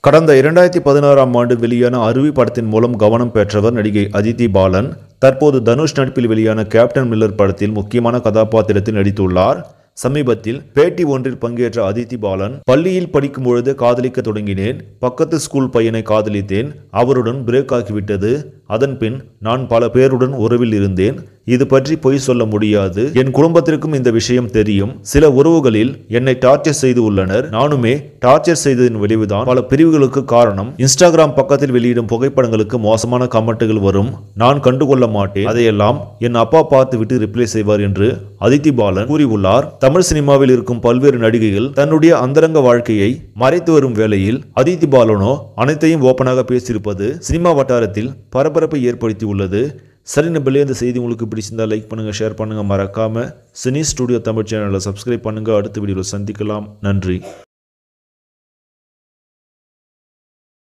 கடந்த 2016ஆம் ஆண்டு வெளியான அருவி படத்தின் மூலம் கவனம் பெற்றவர் நடிகை அதித்தி பாலன். தற்போது தனுஷ் நடிப்பில் வெளியான கேப்டன் மில்லர் படத்தில் முக்கியமான கதாபாத்திரத்தில் நடித்துள்ளார். சமீபத்தில் பேட்டி ஒன்றில் பங்கேற்ற அதித்தி பாலன், பள்ளியில் படிக்கும் பொழுது காதலிக்க தொடங்கினேன். பக்கத்து ஸ்கூல் பையனை காதலித்தேன். அவருடன் பிரேக் ஆகிவிட்டது. அதன்பின் நான் பல பேருடன் உறவில் இருந்தேன். இது பற்றி பொய் சொல்ல முடியாது. என் குடும்பத்திற்கும் இந்த விஷயம் தெரியும். சில உறவுகளில் என்னை டார்ச்சர் செய்து உள்ளனர். நானுமே டார்ச்சர் செய்ததின் விளைவுதான் பல பிரிவுகளுக்கு காரணம். இன்ஸ்டாகிராம் பக்கத்தில் வெளியிடும் புகைப்படங்களுக்கு மோசமான கமெண்ட்டுகள் வரும். நான் கண்டுகொள்ள மாட்டேன். அதையெல்லாம் என் அப்பா பார்த்து விட்டு ரிப்ளை செய்வார் என்று அதித்தி பாலன் கூறியுள்ளார். தமிழ் சினிமாவில் இருக்கும் பல்வேறு நடிகைகள் தன்னுடைய அந்தரங்க வாழ்க்கையை மறைத்து வரும் வேளையில் அதித்தி பாலனோ அனைத்தையும் ஓப்பனாக பேசியிருப்பது சினிமா வட்டாரத்தில் பரபரப்பை ஏற்படுத்தி உள்ளது. சரி நண்பர்களே, இந்த செய்தி உங்களுக்கு பிடிச்சிருந்தா லைக் பண்ணுங்க, ஷேர் பண்ணுங்க, மறக்காம சினி ஸ்டுடியோ தமிழ் சேனலை சப்ஸ்கிரைப் பண்ணுங்க. அடுத்த வீடியோவில் சந்திக்கலாம். நன்றி.